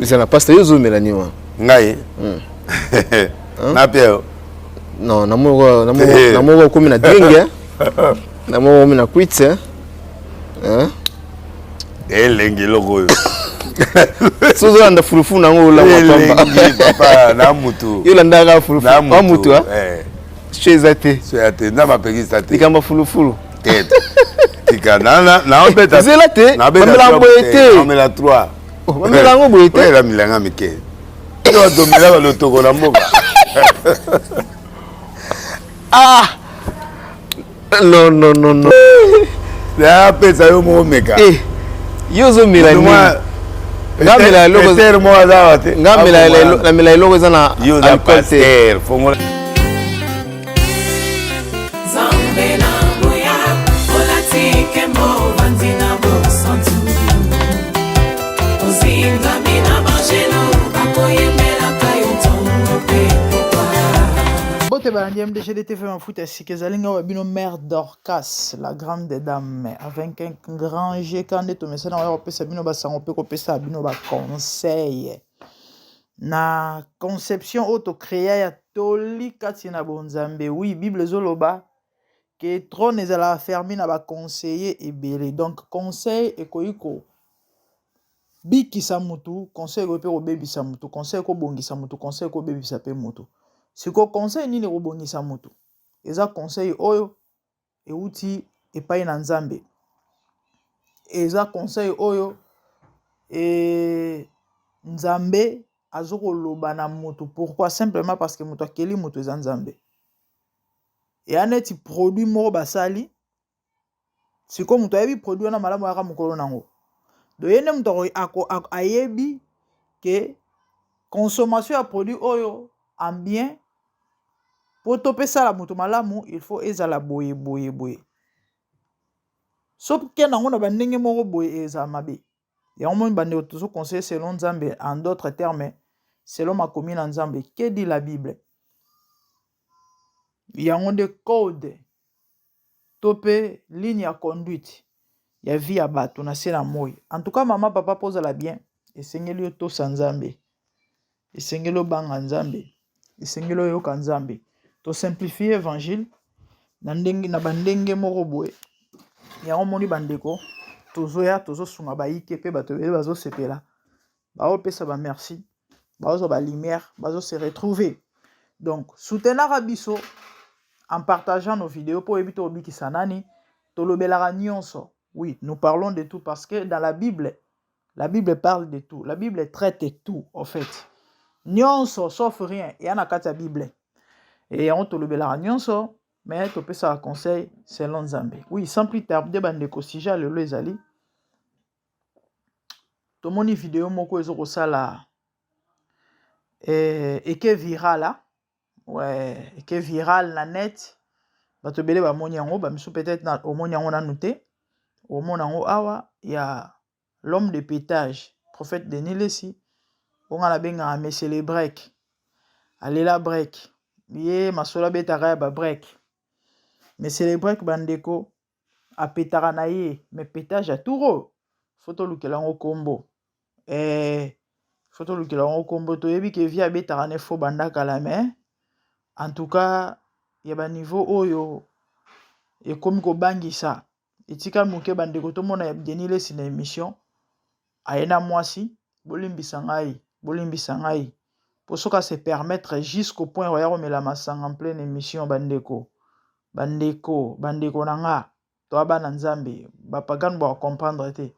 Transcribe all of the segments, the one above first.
C'est la pasta yo zomela niwa. Ngai. Na Pierre. Non, namogo kumi na drink. Namogo kumi na kwitse. Hein? Elengi logo. Sozo anda fulufu nango la mapamba. Papa na mutu. Yo landa ga fulufu. Na mutu ha? Chezate. Chezate na mapegisa te. Nikamba fulufulu. Tete. Tika na obeta. Zelate. Na bamela boyete. Bamela 3. Bamela ngo boyete. Oya milanga mike. Yo domela lo toko na mboka. Ah. Non. Ya pesa yo mo meka. Yo zo mela ni. Ngamela logo Peter mo azawate. Ngamela logo zana yo na pasteur fongola. MDGDT fait un foot ainsi que Zalinga Wabino mère Dorcas, la grande des dames, avec un grand G quand est tombé ça dans l'Europe, Sabino Bassan, on peut couper ça, Sabino Bas conseil. Na conception auto-créée à Toli Katina Bonzambe, oui, Bible Zoloba, que trône est à la fermine à conseiller et belé. Donc, conseil et koiko. Biki Samutu, conseil au père au baby Samutu, conseil au bongi Samutu, conseil au baby sapé moto. Si ko conseil ni le robongisa moto eza conseil oyo euti epai na nzambe eza conseil oyo nzambe azoko loba na moto. Pourquoi? Simplement parce que moto akeli moto eza nzambe et aneti produit moko basali siko moto ayebi produit na malamu yaka mokolo nango do yene moto ayebi ke consommation ya produit oyo en bien. Pour toper ça la moto malamu, il faut ezala boye. Sauf que na ngona bandenge moko boye eza mabe. Ya on bande autoso conseil selon Nzambe, en d'autres termes, selon ma commune en Nzambe. Que dit la Bible? Il y a un code topé ligne à conduite. Il y a vie à battre, on a c'est la moy. En tout cas, maman, papa pose la bien. Et sengeli to sanzambe. Et sengelo bang Nzambe. Et sengelo yo kanzambe. To simplifier l'évangile, na bandenge moko boye. Ya omoni bandeko, tozoya sunga baike pe bato bele bazo sepela. Ba opesa ba merci, bazo ba lumière, bazo se retrouver. Donc, soutenir Abisso en partageant nos vidéos pour éviter obiki sanani, tolobela nyonso. Oui, nous parlons de tout parce que dans la Bible parle de tout. La Bible traite tout en fait. Nyonso sauf rien, il y a na kata Bible. Et on te le bela nyonso, mais tu peux ça conseil selon Nzambe. Oui, sans plus tarder, bandeko sija le ezali. To moni vidéo moko ezoko sala et que viral ouais, et que viral na net. Ba to bele ba moni yango, ba miso peut-être na au moni yango na noté. Au moni yango awa, il y a l'homme de pétage, prophète Denis Lessi. On a benga monsieur le break. Allez la break. Ye masola betara ba break. Mais c'est les break bandeko a petara na ye mais pétage à touro. Photo lukela ngo kombo. Photo lukela ngo kombo to yebi ke via betara ne fo bandaka la mais en tout cas ya ba niveau oyo e komi ko bangisa. Etika muke bandeko to mona ya Denis Lessi na émission ayena mwasi bolimbisa ngai. Pour ce cas se permettre jusqu'au point où il la masang en pleine émission bandeko nanga to ba nzambe ba pagan ba comprendre te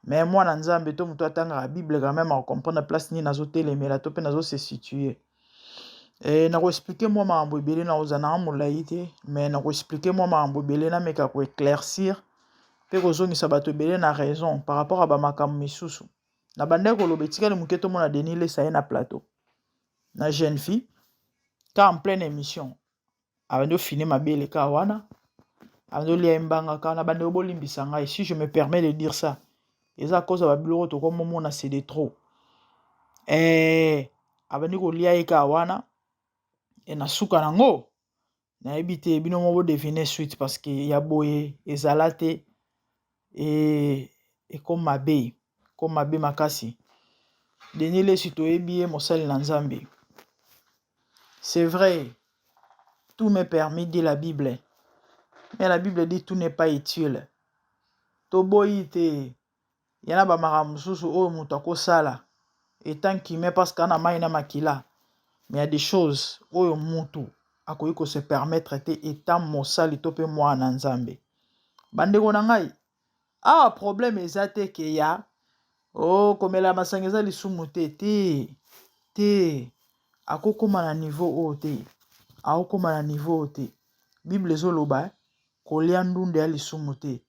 mais moi na nzambe to muto atanga la Bible quand même à comprendre place ni nazo telemela to pe nazo se situer et na ko expliquer moi mambo belé na ozana molaite mais na ko expliquer moi mambo belé na meka ko éclaircir pe ko zongi sabato belé na raison par rapport à ba makambo misusu na bandeko lobetika le muketo mona Denis Lessi na plateau. Na jeune fille, quand en pleine émission, avant de finir ma belle kawana, avant de lire mbanga kana bande bolimbisa ngai, si je me permets de dire ça, et ça cause à babilo to comme mon c'est de trop. Avant de lire kawana, et na suka nango, na ebité bino mo deviner suite parce que ya boye ezalate et comme ma bé makasi. Denile sitoyebi mosali na Nzambe. C'est vrai, tout m'est permis, dit la Bible. Mais la Bible dit tout n'est pas utile. Toboyi te yana ba maramususu o mutako sala. Et tant qu'il met parce qu'on a maïna makila. Mais il y a des choses où mutu akoyiko se permettre te étant mosali tope moi na Nzambe. Bandeko na ngai. Ah problème ezate ke ya oh komela masangeza lisumu te akokoma na niveau o te. Akokoma na niveau o te. Bible ezoloba kolia ndunde ya lisumu te.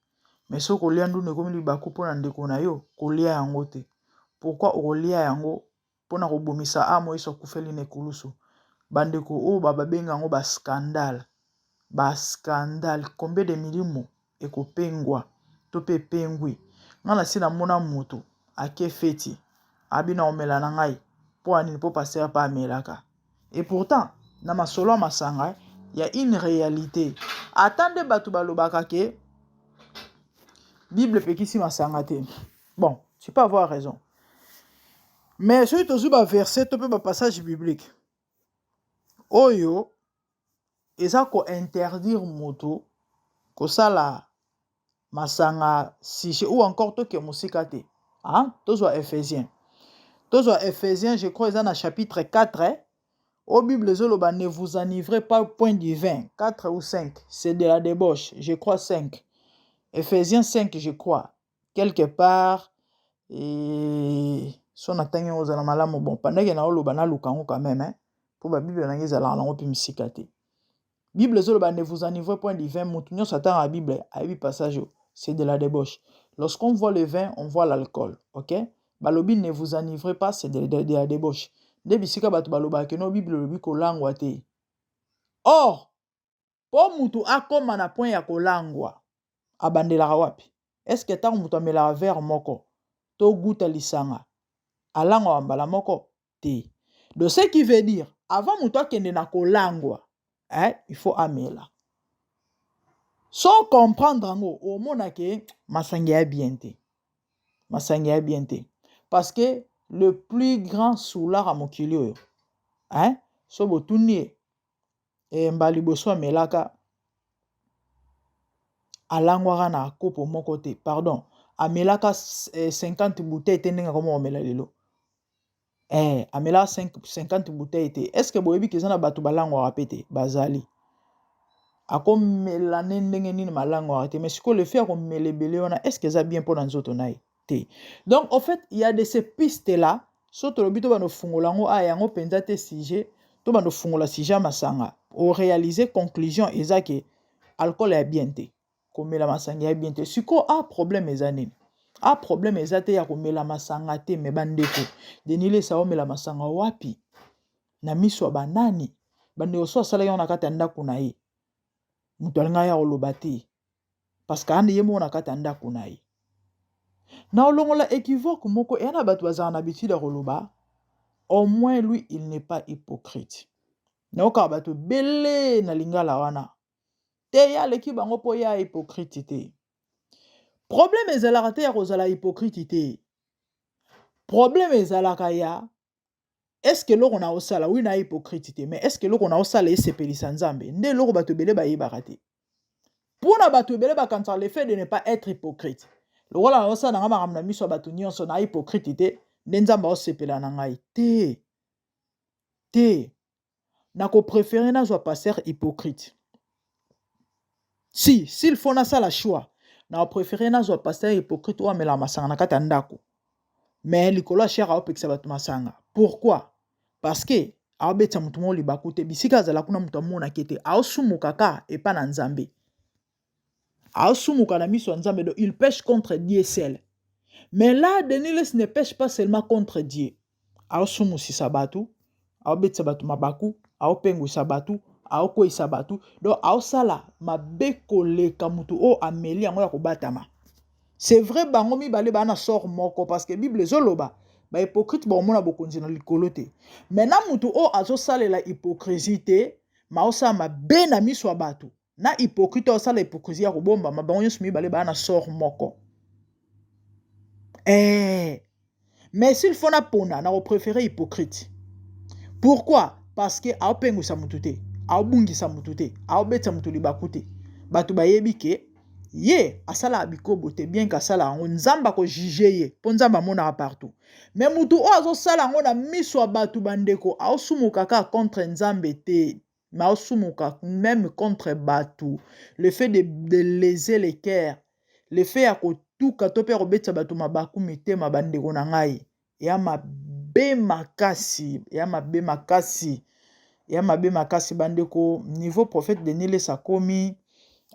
Mais so kolia ndunde komi libaku pona ndeko na yo kolia yango te. Pourquoi okolia yango pona kobomisa amo iso kufeli nekulusu. Bandeko o baba benga yango ba scandale. Ba scandale combien de milimo ekopengwa tope pengwi. Ngana sina mona mutu ake feti abina omela na ngai po anini po passer pa amelaka. Et pourtant na masolo masanga il y a une réalité. Attendez batu balobaka ke Bible pekisi masanga te. Bon, tu peux avoir raison. Mais si tu as un verset, tu peux un passage biblique. Oyo, eza ko interdire moto ko sala masanga si ou encore to ke musika te. Hein? Tozo Ephésiens. Tozo Ephésiens, je crois eza na chapitre 4. Au Bible zoloba ne vous enivrez pas au point du vin. 4 ou 5, c'est de la débauche. Je crois 5. Ephésiens 5, je crois. Quelque part et son atteint aux alamalamu bon pendant que na oloba na lukango quand même hein pour la Bible na ngezala na ngopi misikate. Bible zoloba ne vous enivrez point du vin mutunyo satan la Bible a eu passage c'est de la débauche. Lorsqu'on voit le vin, on voit l'alcool, OK? Balobi ne vous enivrez pas, c'est de la débauche. De bisika batu baloba ke no Bible lobi kolangwa te. Or, po mutu akoma na point ya kolangwa abandela wapi? Est-ce que tant mutu amela verre moko to guta lisanga alangwa ambala moko te? Donc ce qui veut dire avant mutu akende na kolangwa il faut amela. Sans comprendre ngo o mona ke masangi ya bien te. Masangi ya bien te. Parce que le plus grand soulard à mokili oyo so botuni mbali boso amelaka alangwaka na kopo moko te. Pardon, amelaka 50 bouteilles te ndenge komo omela lelo. Amela 50 bouteilles te. Est-ce que boyebi kezana batu balangwaka pete bazali? Akomela ndenge nini malangwaka te. Mais siko le fait akomela ebele wana est-ce que ça bien pour nzoto na ye? Donc en fait, il y a de ces pistes là. Soto le bito bano fungolango yango penza te sujet, to bano fungola sujet masanga. Au réaliser conclusion ezake alcool est bien te. Komela masanga ya bien te. Siko problème ezanini. Problème ezate ya komela masanga te me bandeko. Denile sa omela masanga wapi? Na miso banani. Bande oso sala yona kata ndaku na ye. Mutu alinga ya oloba te. Parce que ande yemo na kata ndaku na ye. Na olongola équivoque moko et na batu bazana habitude roloba au moins lui il n'est pas hypocrite. Na oka batu belé na lingala wana te ya leki bango po ya hypocrite te. Problème ezalaka te ya kozala hypocrite te. Problème ezalaka ya est-ce que loko na osala oui na hypocrite te mais est-ce que loko na osala esepelisa Nzambe nde loko batu belé ba yebaka te. Pour na batu belé ba kantar le fait de ne pas être hypocrite. Le rôle à ça n'a pas ramené sur batunion son hypocrite n'enzamba osepela na ngai te na ko préférer na zo passer hypocrite s'il faut na ça la choix na préférer na zo passer hypocrite ou amela masanga na kata ndako mais likolo cher a pekisa batu masanga. Pourquoi? Parce que a betsa mutu mo libaku te bisika zala kuna mutu amona kete a osumuka ka et pas na Nzambe. Il pêche contre Dieu seul. Mais là, Deniles ne pêche pas seulement contre Dieu. Aosumu si sabatu, aobet sabatu mabaku, aopengu sabatu, aokoi sabatu. Donc, aosala mabeko le kamutu o ameli ango ya kobatama. C'est vrai, bangomi bale bana sort moko parce que Bible zoloba. Ba hypocrite ba omona bokonzi na likolo te. Maintenant mutu o azo sala la hypocrisie ma osa mabe na miso batu. Na hypocrite osa la hypocrisie ya kobomba ma bango nyonso mibale bana sort moko. Mais s'il faut na pona, na préférer hypocrite. Pourquoi? Parce que a pengu sa mutute, a bungi sa mutute, a beta mutuli bakute. Batu bayebi ke ye asala abiko bote bien ka sala ngo nzamba ko juger ye, po nzamba mona partout. Mais mutu o azo sala ngo na miso batu bandeko, a osumuka ka contre nzambe te. Mais a osumuka même contre batu. Le fait de léser les cœurs, le fait ya ko tout katope robeta batu mabaku mite mabandeko na ngai. Ya mabe makasi, ya mabe makasi. Ya mabe makasi bandeko niveau prophète Denis le sakomi.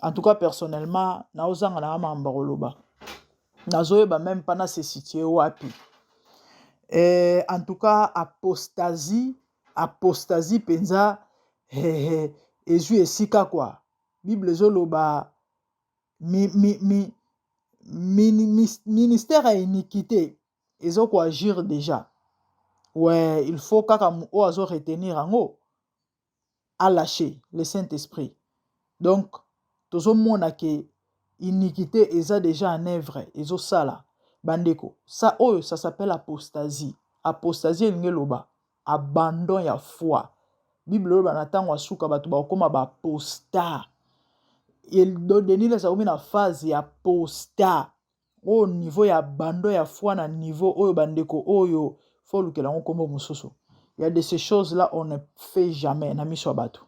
En tout cas personnellement, na ozanga na mamba koloba. Nazoyeba même pas na se situer wapi. En tout cas apostasie penza ezu esika quoi. Bible zoloba ministère à iniquité ezo ko agir déjà. Ouais, il faut kaka o azo retenir ango à lâcher le Saint-Esprit. Donc tozo mona ke iniquité eza déjà en œuvre ezo sala bandeko. Ça ça s'appelle apostasie. Apostasie ngeloba abandon ya foi. Bible loba na tango asuka batu ba koma ba apostat. Il Denis les a na phase ya apostat. Au niveau ya abandon ya foi na niveau oyo bandeko oyo faut lukela ngo kombo mususu. Il y a de ces choses là on ne fait jamais na miso batu.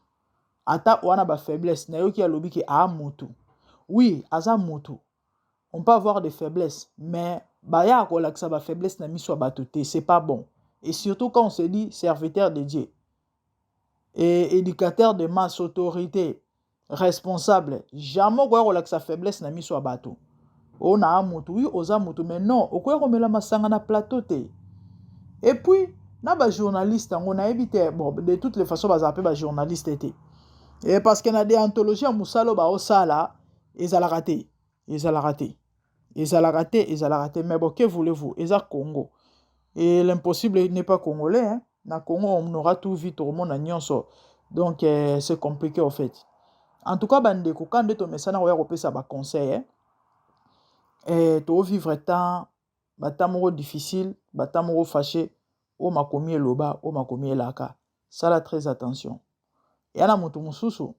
Ata wana ba faiblesse na yoki alobi ki a mutu. Oui, aza mutu. On peut avoir des faiblesses, mais baya ko laksa ba faiblesse na miso batu te, c'est pas bon. Et surtout quand on se dit serviteur de Dieu et éducateur de masse, autorité, responsable, jamais ko laksa faiblesse na miso batu. On a mutu, oui, oza mutu, mais non, o ko remela masanga na plateau te. Et puis na ba journaliste on a évité bon de toutes les façons ba zapper ba journaliste était. Et parce qu'il y a des anthologies à Moussalo, bah, au Sala, ils ont raté. Mais bon, que voulez-vous? Ils ont Congo. Et l'impossible n'est pas congolais. Hein? Na Congo, on aura tout vite au monde. Donc, c'est compliqué, en fait. En tout cas, bandeko, quand tu as ça, ça va conseil. Et tu vivre temps, temps difficile, temps fâché, au makomi loba, au makomi laka. Ça, là, très attention. Yana mutu mususu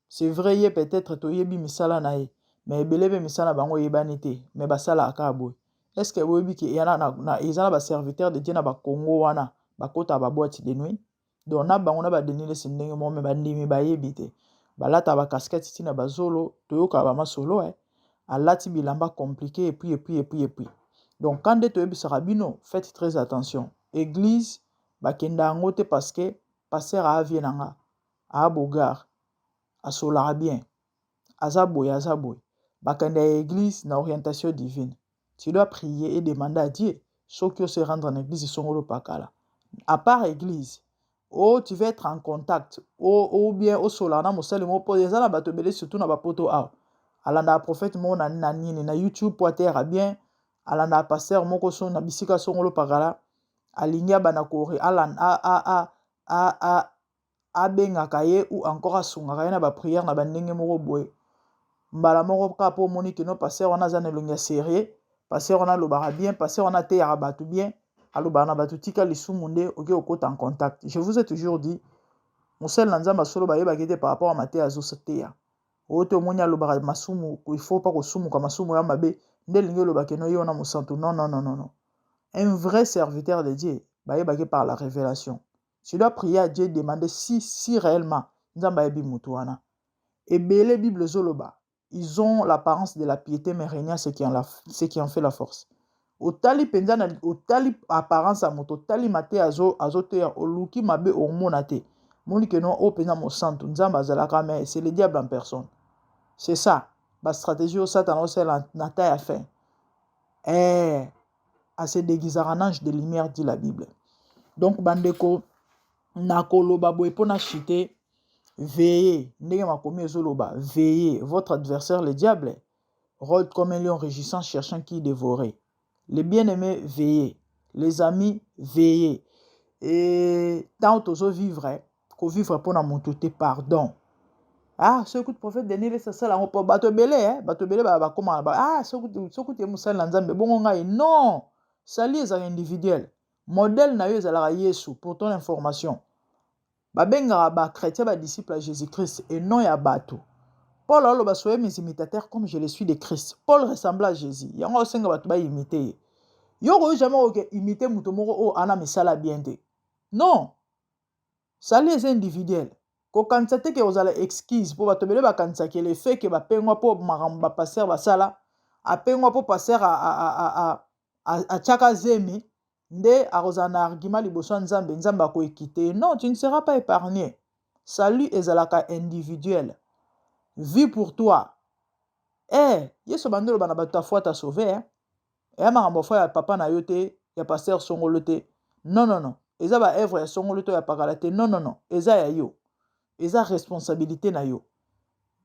c'est vrai peut-être to yebi misala na ye mais belebe misala bango yebanite mais basala akabo est-ce que webi ki yana na izana ba serviteur de Dieu na ba Congo wana bakota ba boîte de nuit donc na bango na ba denile sindenge mo me bandimi ba yebite balata ba casquette tina bazolo toyoka ba masolo alati bilamba compliqué et puis donc quand to yebi sarabino faites très attention église bakenda ngote parce que pasteur a vienanga a bogar a solara bien azaboy bakanda église na orientation divine tu dois prier et demander à Dieu ceux qui se rendre en église sont le pakala à part église tu vas être en contact ou bien au solana mosali mo po ezala bato belé surtout na bapoto alanda prophète mo na nini na YouTube pour terre bien alanda pasteur moko so na bisika so le pakala alinya bana kori abengaka ye ou encore asungaka ye na ba prière na bandenge moko boye mbala moko ka po moni que no pasteur on a za na longia sérieux pasteur on a lobara bien pasteur on a te ya batu bien aloba na batu tika lisumu nde oké okota en contact. Je vous ai toujours dit mosel na nzamba solo ba yeba kete par rapport à maté azo seteya oto moni alobara masumu il faut pas ko sumu ka masumu ya mabe nde lingi loba ke no yo na mosantu non. Un vrai serviteur de Dieu ba yeba ke par la révélation. Tu dois prier à Dieu, demander si réellement Nzamba yebi mutuana. Et Bélé Bible Zoloba, ils ont l'apparence de la piété, mais rien ce qui en fait la force. Au tali penzana, au tali apparence à moto, tali mate azo te au luki mabe au monate. Moni que non au pena mo santo Nzamba zalaka mais c'est le diable en personne. C'est ça. La stratégie au satan c'est la taille à fin. À se déguiser en ange de lumière dit la Bible. Donc bandeko nakoloba boye pona chité veillez ndenge makomi ezoloba veillez votre adversaire le diable rôde comme un lion rugissant cherchant qui dévorer les bien-aimés veillez les amis veillez et tant ozo vivre ko vivre pona montoté pardon ce coup de prophète Denis ça sala ngo po bato belé ba koma ce coup de musala nzambe bongo ngai non sali ezalaka individuel. Modèle na yo ezalaka Yesu, pour ton information. Babengaka ba chrétien ba disciple à Jésus-Christ et non ya bato. Paul aloba soyez mes imitateurs comme je le suis de Christ. Paul ressemble à Jésus. Yango osenga bato ba imiter. Yo jamais oke imiter muto moko o ana misala bien te. Non. Sali est individuel. Ko kanisa te ke ozala excuse po bato bele ba kanisa ke le fait que ba pengwa po makambo ba passer ba sala a pengwa po passer a chaka zemi nde arozana argument liboso nzambe nzamba ko ekite. Non, tu ne seras pas épargné. Salut ezalaka individuel. Vie pour toi. Yeso bandelo bana bato ta foi t'a sauvé. Et makambo foi ya papa na yo te, ya pasteur songolo te. Non non non. Eza ba œuvre ya songolo to ya pakala te. Non non non. Eza ya yo. Eza responsabilité na yo.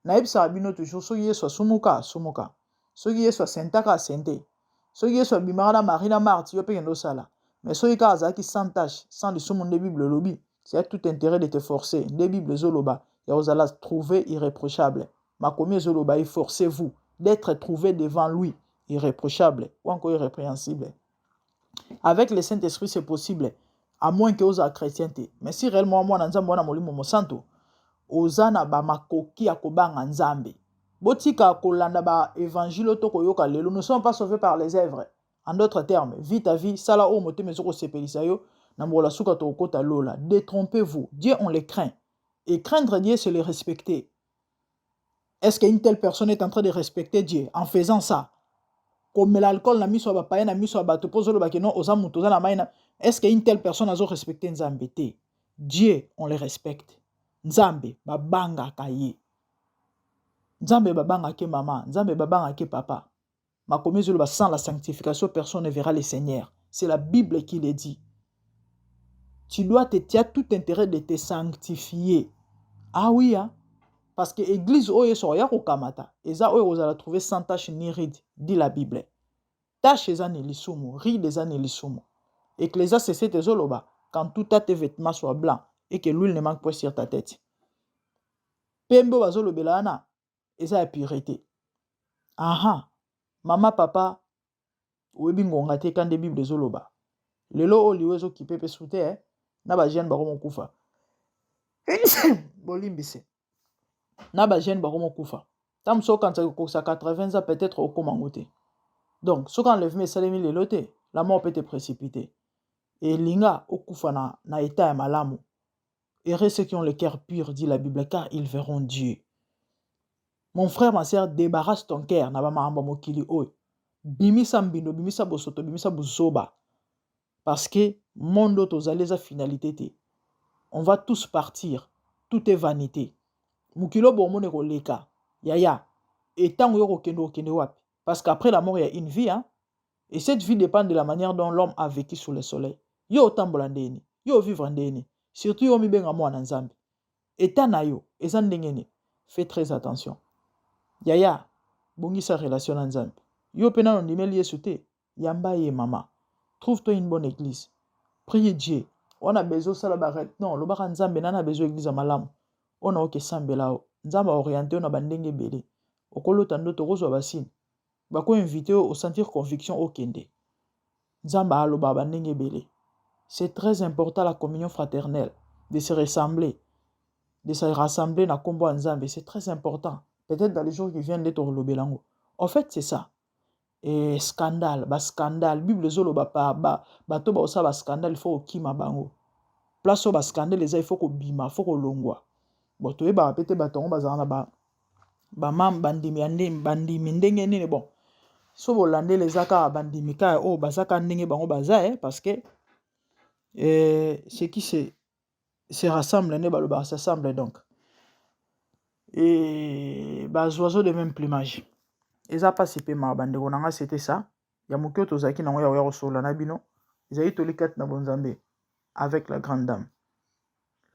Na yebisa bino toujours so yeso sumuka sumuka. So yeso sentaka sente. So yeso bimara na marina marti yo pe ngendo sala. Mais so yika azaki sans tâche, sans le sumu de Bible lobby. C'est tout intérêt de te forcer. De Bible zoloba. Ya ozala trouver irréprochable. Makomi zoloba, forcez-vous d'être trouvé devant lui irréprochable ou encore irrépréhensible. Avec le Saint-Esprit, c'est possible, à moins que osa chrétienté. Mais si réellement moi nzambe wana molimo mosanto, ozana ba makoki ya kobanga nzambe. Botika kolanda ba évangile to koyoka lelo, nous ne sommes pas sauvés par les œuvres. En d'autres termes, vie ta vie, sala o mote mezoko sepelisa yo, na mola suka to kota lola. Détrompez-vous, Dieu on les craint. Et craindre Dieu, c'est le respecter. Est-ce qu'une telle personne est en train de respecter Dieu en faisant ça? Comme l'alcool n'a mis sur la païenne, n'a mis sur la bateau, pose le baquet, non, aux amours, aux amours, est-ce qu'une telle personne a respecté Nzambe? Dieu, on les respecte. Nzambe, babanga kaye. Nzambe, babanga ke maman. Nzambe, babanga ke papa. Ma commise, sans la sanctification, personne ne verra le Seigneur. C'est la Bible qui le dit. Tu as tout intérêt de te sanctifier. Ah oui, hein? Parce que l'église oye soya ko kamata, eza oye vous allez trouver sans tache ni ride, dit la Bible. Tache eza ne lisumu, ride eza ne lisumu. Ecclésia c'est cette zoloba quand tout tes vêtements soient blancs et que l'huile ne manque pas sur ta tête. Pembo bazolo belana, eza la pureté. Aha, mama papa, webi ngonga te quand de Bible zoloba. Lelo oliwezo ki pepe soute, na ba jeune bako mokufa. Bolimbise. Na ba jeune bako mokufa. Tam so quand ça 80 ans peut-être au komangote. Donc so quand lève mes salemi le loté, la mort peut te précipiter. Et linga okufa na état malamu. Heureux ceux qui ont le cœur pur, dit la Bible, car ils verront Dieu. Mon frère, ma sœur, débarrasse ton cœur na ba maamba mokili oy. Bimisa mbindo, bimisa bosoto, bimisa buzoba. Parce que monde tozaleza finalité te. On va tous partir. Tout est vanité. Mukilo bomone ko leka. Yaya. Et tant yo kendo wapi. Parce qu'après la mort, il y a une vie, hein. Et cette vie dépend de la manière dont l'homme a vécu sous le soleil. Yo tambola ndeni. Yo vivre ndeni. Surtout yo mi benga mwana nzambe. Et tana yo. Eza ndengeni. Fais très attention. Yaya. Bongi sa relation nzambe. Yo pena non dimeli yesu te. Yamba ye mama. Trouve-toi une bonne église. Priez Dieu. On a besoin de ça là-bas. Non, le bar nzambe nana besoin d'église à malam. On a ok sambe là. Nzamba orienté on a bandenge belé. Okolo tando torozo basine. Bako invité au sentir conviction au kende. Nzamba alo baba bandenge belé. C'est très important la communion fraternelle, de se rassembler, na kombo nzambe, c'est très important. Peut-être dans les jours qui viennent d'être au belango. En fait, c'est ça. Et scandale, Bible zolo bato ba osa ba scandale, il faut kima bango. Place ba scandale les il faut ko bima, faut ko longwa. Bon to ba pété batongo bazana ba mam bandimi ande bandimi ndenge nini bon. So bolande les aka bandimi ka o bazaka ndenge bango baza parce que ceux qui se rassemblent ne baloba s'assemblent donc. Et bas oiseaux de même plumage. Eza pas si pe ma bande konanga c'était ça. Ya mukyoto zaki na ngoya ya sola na bino. Ezali tolikat na bonzambe avec la grande dame.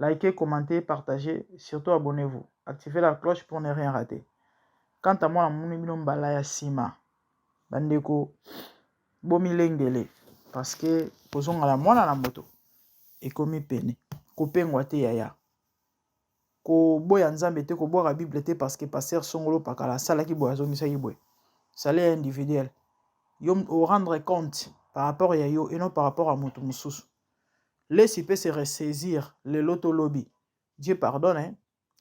Likez, commentez, partagez, surtout abonnez-vous. Activez la cloche pour ne rien rater. Quant à moi, mon bino mbalaya sima. Bandeko bomilengele parce que posons à la mwana na moto. Et komi pene. Kopengwa te yaya. Ko boya nzambe te ko boya Bible te parce que pasteur songolo pakala sala ki boya zongi sa ki boya. Ça l'est individuel. Yom au rendre compte par rapport à yo et non par rapport à moto mususu. Laisse peut se ressaisir le loto lobby. Dieu pardonne, hein,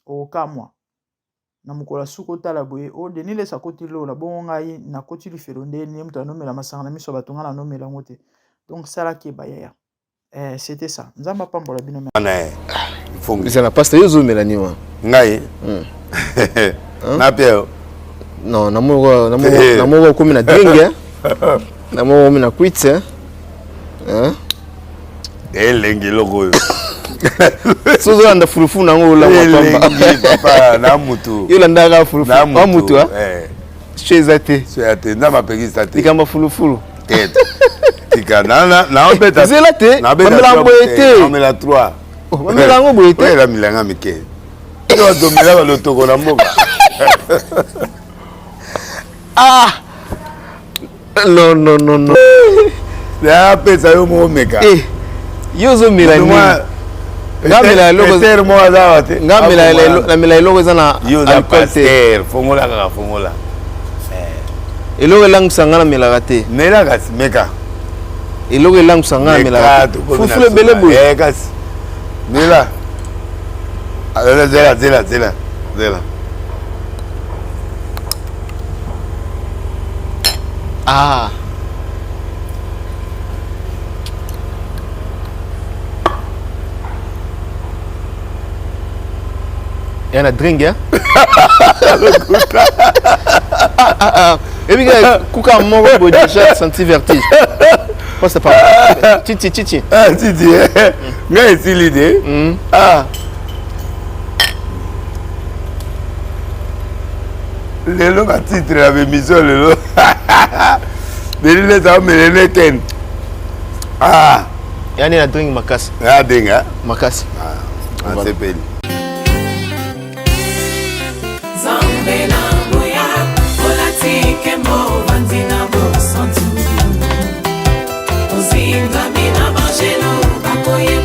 au cas moi. Na mukola suko tala boye o deni le sakoti lo la bonga yi na koti li felonde ni mtu anomela masanga na miso batonga na nomela ngote. Donc ça là qui baya. C'était ça. Nzamba pambola bino me. Il faut que ça n'a pas sté yo melani wa. Ngai. Na pio. Non, na mo comme na drink. Na mo comme na quit hein. Lengi logo. Sozo anda fulufu na ngo la papa na mutu. Yo landa ga fulufu. Na mutu Chezate. Chezate na mapegisa te. Tikamba fulufulu. Tika na obeta. Zelate. Na beta boete. Na mela 3. Oh, mela ngo boete. Ouais la milanga mike. Yo domela lo toko na mboka. Ah. Non. Ya pesa yo mo meka. Yo zo milani. Ngamela logo terre mo azawate. Ngamela logo zana yo na pasteur fongola kaka fongola. Elogo lang sangana melagate. Mela gas meka. Elogo lang sangana melagate. Fufule belebo. Gas. Mela. Zela. Ah. Il y a un drink, hein? Et puis, Kouka m'a déjà senti vertige. Quoi, c'est pas? Titi. Ah, Titi, mais c'est l'idée. Ah. Le long à titre avec mission le long. Les hommes et les ken. Ah. Il y a un drink makas. Ah, dingue. Makas. Ah, c'est belle. Ozinga mina mangelo bakoye